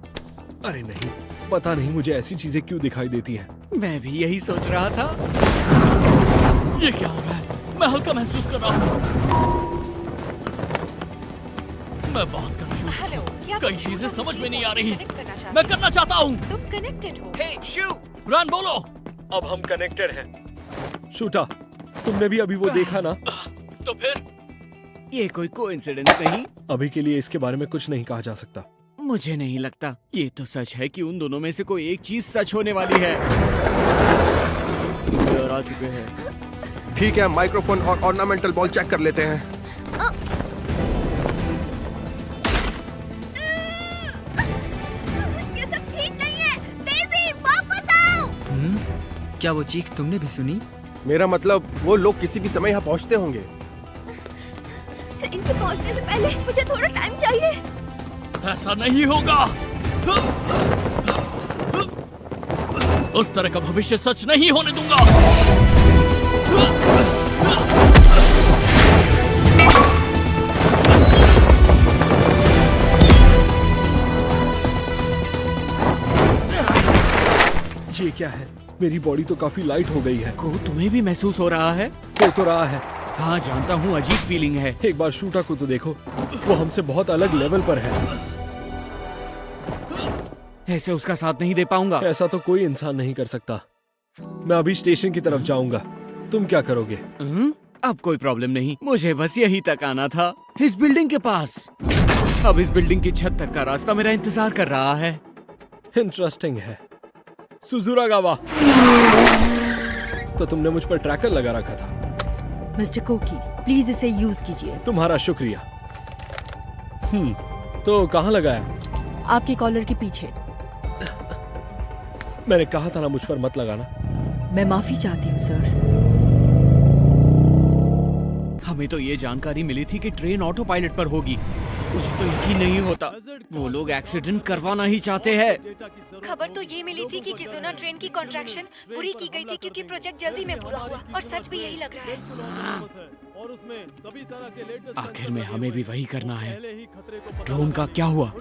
[SPEAKER 11] अरे नहीं, पता नहीं मुझे ऐसी चीजें क्यों दिखाई देती हैं।
[SPEAKER 9] मैं भी यही सोच रहा था।
[SPEAKER 3] ये क्या हो रहा है? मैं हल्का महसूस कर रहा हूँ। मैं बहुत कंफ्यूज हूँ। कई चीजें समझ में नहीं आ रही। मैं करना चाहता हूँ।
[SPEAKER 8] तुम कनेक्टेड हो।
[SPEAKER 9] हे शू,
[SPEAKER 3] रन बोलो।
[SPEAKER 11] अब हम कनेक्टेड हैं। शूटा, तुमने भी अभी वो देखा ना?
[SPEAKER 3] तो फिर
[SPEAKER 9] ये कोई कोइंसिडेंस नहीं।
[SPEAKER 11] अभी के लिए इसके बारे में कुछ नहीं कहा जा सकता।
[SPEAKER 9] मुझे नहीं लगता। ये तो सच है कि उन दोनों में से कोई एक चीज सच होने वाली है।
[SPEAKER 10] प्लेयर आ चुके हैं।
[SPEAKER 6] ठीक है, माइक्रोफोन और ऑर्नामेंटल बॉल चेक कर लेते हैं।
[SPEAKER 2] ये सब ठीक नहीं है। डेज़ी, वापस आओ।
[SPEAKER 13] क्या वो चीख तुमने भी सुनी?
[SPEAKER 6] मेरा मतलब वो लोग किसी भी समय यहाँ पहुँचते होंगे।
[SPEAKER 2] ट्रेन के पहुंचने से पहले मुझे थोड़ा टाइम चाहिए।
[SPEAKER 3] ऐसा नहीं होगा। उस तरह का भविष्य सच नहीं होने दूंगा।
[SPEAKER 11] ये क्या है? मेरी बॉडी तो काफी लाइट हो गई है।
[SPEAKER 9] को तुम्हें भी महसूस हो रहा है?
[SPEAKER 11] हो तो रहा है।
[SPEAKER 9] हाँ जानता हूँ, अजीब फीलिंग है।
[SPEAKER 11] एक बार शूटा को तो देखो, वो हमसे बहुत अलग लेवल पर है।
[SPEAKER 9] ऐसे उसका साथ नहीं दे पाऊंगा।
[SPEAKER 11] ऐसा तो कोई इंसान नहीं कर सकता। मैं अभी स्टेशन की तरफ जाऊंगा, तुम क्या करोगे?
[SPEAKER 9] अब कोई प्रॉब्लम नहीं, मुझे बस यहीं तक आना था, इस बिल्डिंग के पास। अब इस बिल्डिंग की छत तक का रास्ता मेरा इंतजार कर रहा है।
[SPEAKER 11] इंटरेस्टिंग है। सुजुरागावा, तो तुमने मुझ पर ट्रैकर लगा रखा था।
[SPEAKER 7] मिस्टर कोकी, प्लीज इसे यूज कीजिए।
[SPEAKER 11] तुम्हारा शुक्रिया। तो कहाँ लगाया?
[SPEAKER 7] आपके कॉलर के पीछे।
[SPEAKER 11] मैंने कहा था ना मुझ पर मत लगाना।
[SPEAKER 7] मैं माफी चाहती हूँ सर।
[SPEAKER 9] हमें तो ये जानकारी मिली थी कि ट्रेन ऑटो पायलट पर होगी। मुझे तो यकीन नहीं होता। वो लोग एक्सीडेंट करवाना ही चाहते हैं।
[SPEAKER 12] खबर तो ये मिली थी कि किजुना ट्रेन की कॉन्ट्रैक्शन पूरी की गई थी क्योंकि प्रोजेक्ट जल्दी में पूरा हुआ, और सच भी यही लग रहा है।
[SPEAKER 9] आखिर में हमें भी वही करना है। ड्रोन का क्या हुआ?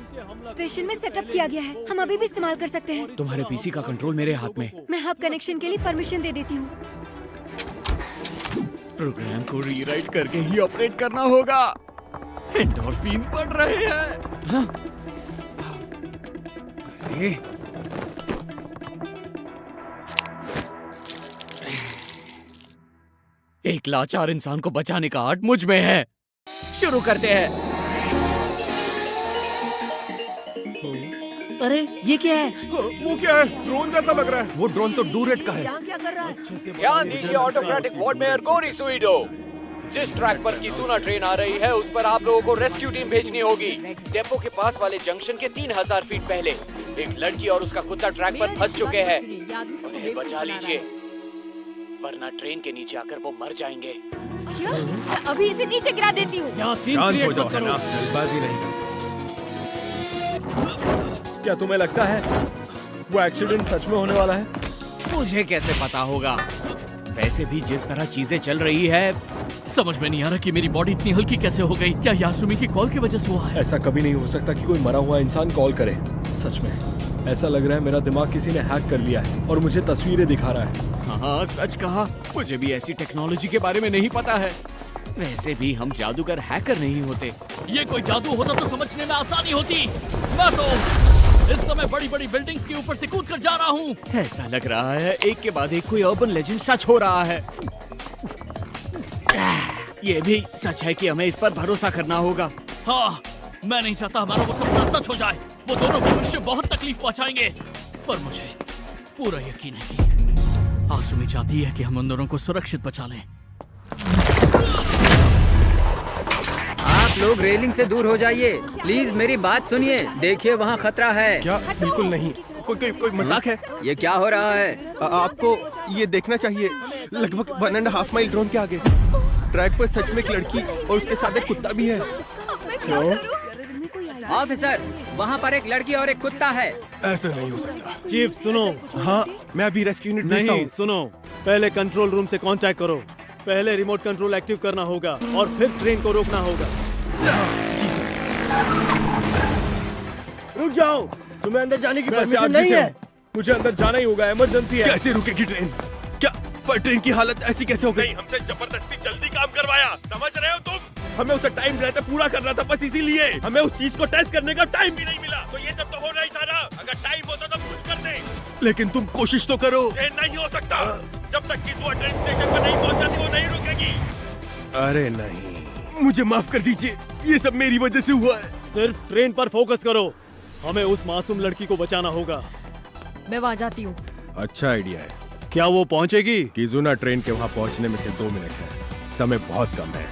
[SPEAKER 12] स्टेशन में सेटअप किया गया है, हम अभी भी इस्तेमाल कर सकते हैं।
[SPEAKER 9] तुम्हारे पीसी का कंट्रोल मेरे हाथ में।
[SPEAKER 12] मैं हब कनेक्शन के लिए परमिशन दे देती हूँ।
[SPEAKER 9] प्रोग्राम को रीराइट करके ही ऑपरेट करना होगा। एंडोर्फिन्स बढ़ रहे हैं। हाँ? अरे एक लाचार इंसान को बचाने का आर्ट मुझ में है। शुरू करते हैं।
[SPEAKER 10] अरे ये क्या है?
[SPEAKER 6] वो क्या है? ड्रोन जैसा लग रहा है। वो ड्रोन तो डूरेट का है।
[SPEAKER 2] क्या कर रहा है?
[SPEAKER 9] ध्यान दीजिए ऑटोक्रेटिक वार्ड मेयर गोरी सुइडो। जिस ट्रैक पर किसुना ट्रेन आ रही है उस पर आप लोगों को रेस्क्यू टीम भेजनी होगी। डेपो के पास वाले जंक्शन के 3000 फीट पहले एक लड़की और उसका कुत्ता ट्रैक पर फंस चुके हैं। उन्हें बचा लीजिए, वरना ट्रेन के नीचे आकर वो मर जाएंगे।
[SPEAKER 12] अभी इसे नीचे गिरा देती हूँ।
[SPEAKER 6] शांत हो जाओ, जल्दबाजी नहीं करनी।
[SPEAKER 11] क्या तुम्हें लगता है वो एक्सीडेंट सच में होने वाला है?
[SPEAKER 9] मुझे कैसे पता होगा? वैसे भी जिस तरह चीजें चल रही है,
[SPEAKER 3] समझ में नहीं आ रहा कि मेरी बॉडी इतनी हल्की कैसे हो गई। क्या यासुमी की कॉल की वजह से हुआ है?
[SPEAKER 11] ऐसा कभी नहीं हो सकता कि कोई मरा हुआ इंसान कॉल करे। सच में ऐसा लग रहा है मेरा दिमाग किसी ने हैक कर लिया है और मुझे तस्वीरें दिखा रहा है।
[SPEAKER 9] हाँ सच कहा, मुझे भी ऐसी टेक्नोलॉजी के बारे में नहीं पता है। वैसे भी हम जादूगर हैकर नहीं होते।
[SPEAKER 3] ये कोई जादू होता तो समझने में आसानी होती। मैं तो इस समय बड़ी बड़ी बिल्डिंग्स के ऊपर से कूद कर जा रहा हूँ।
[SPEAKER 9] ऐसा लग रहा है एक के बाद एक कोई अर्बन लेजेंड सच हो रहा है। ये भी सच है कि हमें इस पर भरोसा करना होगा।
[SPEAKER 3] हाँ, मैं नहीं चाहता हमारा वो सपना सच हो जाए। वो दोनों भविष्य बहुत तकलीफ पहुंचाएंगे, पर मुझे पूरा यकीन है कि आसुमी चाहती है कि हम उन दोनों को सुरक्षित बचा लें।
[SPEAKER 13] आप लोग रेलिंग से दूर हो जाइए, प्लीज मेरी बात सुनिए। देखिए वहाँ खतरा है।
[SPEAKER 6] क्या? बिल्कुल नहीं। कोई मजाक है?
[SPEAKER 13] ये क्या हो रहा है?
[SPEAKER 6] आपको ये देखना चाहिए। लगभग 1.5 माइल ड्रोन के आगे ट्रैक पर सच में एक लड़की और उसके साथ एक कुत्ता भी है।
[SPEAKER 13] ऑफिसर, वहाँ पर एक लड़की और एक कुत्ता है।
[SPEAKER 6] ऐसा नहीं हो सकता।
[SPEAKER 4] चीफ सुनो।
[SPEAKER 6] हाँ, मैं अभी रेस्क्यू यूनिट भेजता हूँ।
[SPEAKER 4] नहीं सुनो, पहले कंट्रोल रूम से कांटेक्ट करो। पहले रिमोट कंट्रोल एक्टिव करना होगा और फिर ट्रेन को रोकना होगा।
[SPEAKER 6] जी सर।
[SPEAKER 10] रुक जाओ, तुम्हें अंदर जाने की परमिशन नहीं है।
[SPEAKER 11] मुझे अंदर जाना ही होगा, इमरजेंसी है।
[SPEAKER 6] कैसे रुकेगी ट्रेन? क्या पर ट्रेन की हालत ऐसी कैसे हो गई? हमसे जबरदस्ती जल्दी काम करवाया, समझ रहे हो तुम? हमें उसे टाइम रहता पूरा करना था, बस इसीलिए हमें उस चीज को टेस्ट करने का टाइम भी नहीं मिला। तो ये सब तो हो रहा ही था ना। अगर टाइम होता तो कुछ कर दे। लेकिन तुम कोशिश तो करो। ये नहीं हो सकता। जब तक कि वो ट्रेन स्टेशन पर नहीं पहुंचाती वो नहीं रुकेगी। अरे नहीं, मुझे माफ कर दीजिए, ये सब मेरी वजह से हुआ है।
[SPEAKER 4] सिर्फ ट्रेन पर फोकस करो, हमें उस मासूम लड़की को बचाना होगा।
[SPEAKER 7] मैं वहाँ जाती हूँ।
[SPEAKER 6] अच्छा आइडिया है।
[SPEAKER 4] क्या वो पहुंचेगी?
[SPEAKER 6] किजुना ट्रेन के वहाँ पहुँचने में से 2 मिनट है, समय बहुत कम है,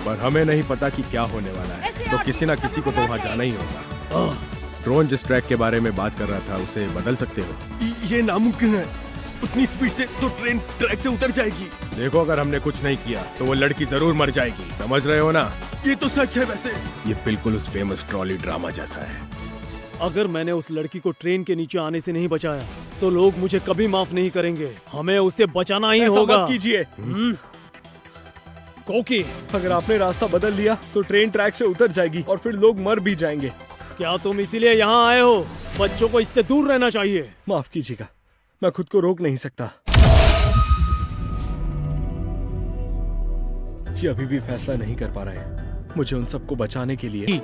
[SPEAKER 6] पर हमें नहीं पता कि क्या होने वाला है, तो किसी ना किसी को तो वहाँ जाना ही होगा। ड्रोन जिस ट्रैक के बारे में बात कर रहा था उसे बदल सकते हो?
[SPEAKER 14] ये नामुमकिन है, उतनी स्पीड से तो ट्रेन ट्रैक से उतर जाएगी।
[SPEAKER 6] देखो, अगर हमने कुछ नहीं किया तो वो लड़की जरूर मर जाएगी, समझ रहे हो ना?
[SPEAKER 14] ये तो सच है। वैसे
[SPEAKER 6] ये बिल्कुल उस फेमस ट्रॉली ड्रामा जैसा है।
[SPEAKER 4] अगर मैंने उस लड़की को ट्रेन के नीचे आने से नहीं बचाया तो लोग मुझे कभी माफ नहीं करेंगे। हमें उसे बचाना ही होगा।
[SPEAKER 11] मत कीजिए
[SPEAKER 4] कोकी,
[SPEAKER 11] अगर आपने रास्ता बदल लिया तो ट्रेन ट्रैक से उतर जाएगी और फिर लोग मर भी जाएंगे।
[SPEAKER 4] क्या तुम इसीलिए यहाँ आए हो? बच्चों को इससे दूर रहना चाहिए।
[SPEAKER 11] माफ कीजिएगा, मैं खुद को रोक नहीं सकता। ये अभी भी फैसला नहीं कर पा रहे हैं। मुझे उन सबको बचाने के लिए।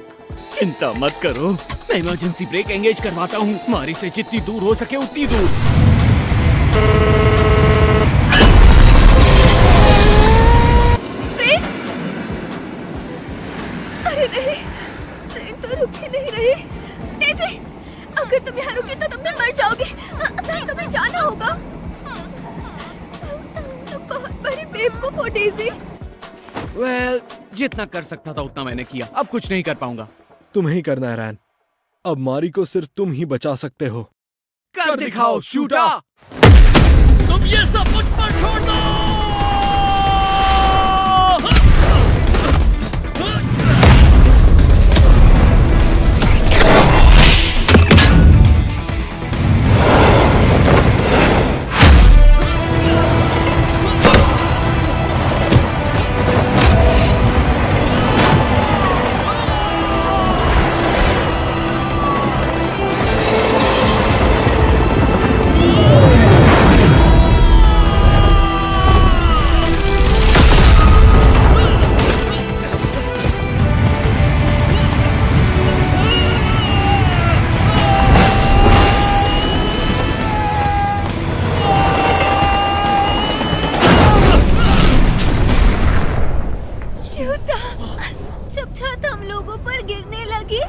[SPEAKER 9] चिंता मत करो, मैं इमरजेंसी ब्रेक एंगेज करवाता हूँ। मारी से जितनी दूर हो सके उतनी दूर।
[SPEAKER 2] प्रिंस! अरे नहीं, ट्रेन तो रुक ही नहीं रही। डेज़ी, अगर तुम यहाँ रुके तो तुम भी मर जाओगे। नहीं, तुम्हें जाना होगा। तुम बहुत बड़ी बेवकूफ हो डेज़ी।
[SPEAKER 9] वेल, जितना कर सकता था उतना मैंने किया, अब कुछ नहीं कर पाऊंगा।
[SPEAKER 11] तुम्हें ही करना है रैन। अब मारी को सिर्फ तुम ही बचा सकते हो।
[SPEAKER 9] कर दिखाओ शूटा।
[SPEAKER 3] तुम ये सब मुझ पर छोड़ दो।
[SPEAKER 2] जब छत हम लोगों पर गिरने लगी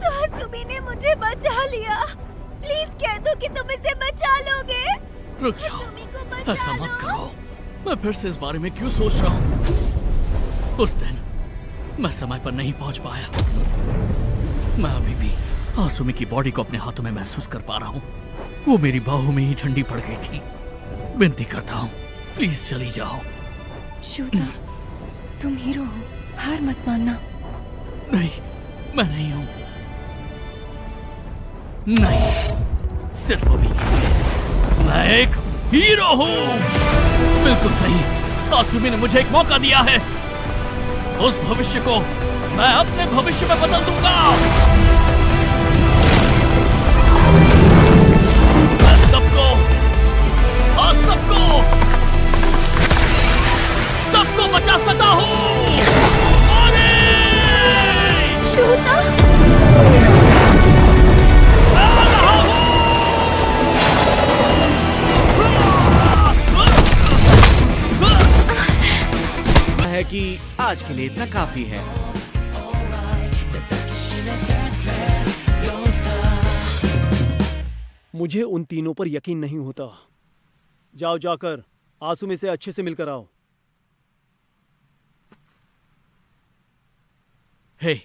[SPEAKER 2] तो हसुमी ने मुझे बचा लिया। प्लीज कह दो कि तुम इसे बचा लोगे।
[SPEAKER 3] रुक जाओ, ऐसा मत करो। मैं फिर से इस बारे में क्यों सोच रहा हूँ? उस दिन मैं समय पर नहीं पहुंच पाया। मैं अभी भी आसुमी की बॉडी को अपने हाथों में महसूस कर पा रहा हूँ। वो मेरी बाहों में ही ठंडी पड़ गई थी। विनती करता हूँ, प्लीज चली जाओ।
[SPEAKER 1] शूता, तुम हीरो हो, हार मत मानना।
[SPEAKER 3] नहीं, मैं नहीं हूँ। नहीं, सिर्फ अभी मैं एक हीरो हूँ। बिल्कुल सही, आसुमी ने मुझे एक मौका दिया है। उस भविष्य को मैं अपने भविष्य में बदल दूंगा। मैं सबको बचा सकता हूँ।
[SPEAKER 2] शूता!
[SPEAKER 9] है कि आज के लिए इतना काफी है।
[SPEAKER 4] मुझे उन तीनों पर यकीन नहीं होता। जाओ, जाकर आसुमी से अच्छे से मिलकर आओ।
[SPEAKER 3] हे,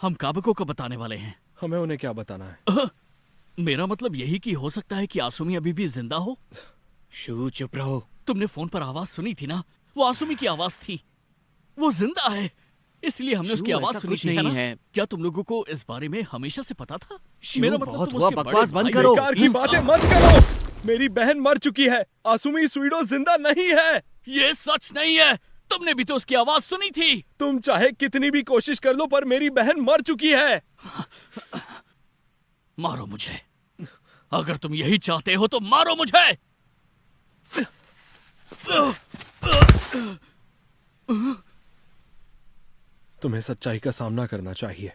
[SPEAKER 3] हम काबको को बताने वाले हैं।
[SPEAKER 11] हमें उन्हें क्या बताना है?
[SPEAKER 3] मेरा मतलब यही कि हो सकता है कि आसुमी अभी भी जिंदा हो।
[SPEAKER 9] शू, चुप रहो।
[SPEAKER 3] तुमने फोन पर आवाज सुनी थी ना? वो आसुमी की आवाज थी। वो जिंदा है, इसलिए हमने उसकी आवाज सुनी थी, है ना? क्या तुम लोगों को इस बारे में हमेशा से पता था?
[SPEAKER 9] मेरा मतलब बहुत हुआ, बकवास बंद करो।
[SPEAKER 11] बेकार की बातें मत करो। मेरी बहन मर चुकी है, आसुमी सुइडो जिंदा नहीं है।
[SPEAKER 3] ये सच नहीं है, तुमने भी तो उसकी आवाज सुनी थी।
[SPEAKER 11] तुम चाहे कितनी भी कोशिश कर लो, पर मेरी बहन मर चुकी है।
[SPEAKER 3] मारो मुझे, अगर तुम यही चाहते हो तो मारो मुझे।
[SPEAKER 11] तुम्हें सच्चाई का सामना करना चाहिए।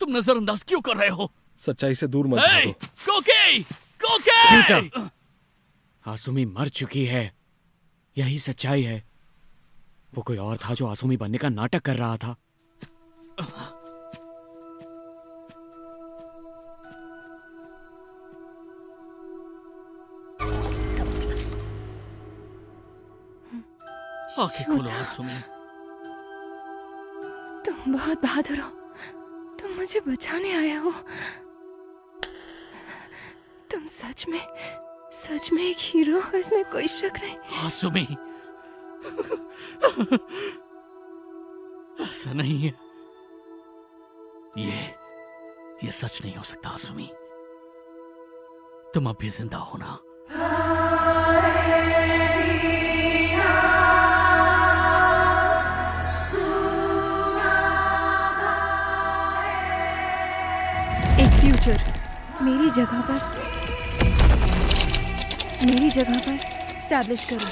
[SPEAKER 3] तुम नजरअंदाज क्यों कर रहे हो?
[SPEAKER 11] सच्चाई से दूर मत भागो।
[SPEAKER 3] कोके, कोके!
[SPEAKER 9] आसुमी मर चुकी है, यही सच्चाई है। वो कोई और था जो आसुमी बनने का नाटक कर रहा था।
[SPEAKER 3] आंखें खोलो आसुमी।
[SPEAKER 1] तुम बहुत बहादुर हो। तुम मुझे बचाने आया हो। तुम सच में एक हीरो हो, इसमें कोई शक नहीं।
[SPEAKER 3] आसुमी, ऐसा नहीं है। ये सच नहीं हो सकता आसुमी। तुम अब भी जिंदा हो ना?
[SPEAKER 1] एक फ्यूचर मेरी जगह पर स्टैब्लिश करो।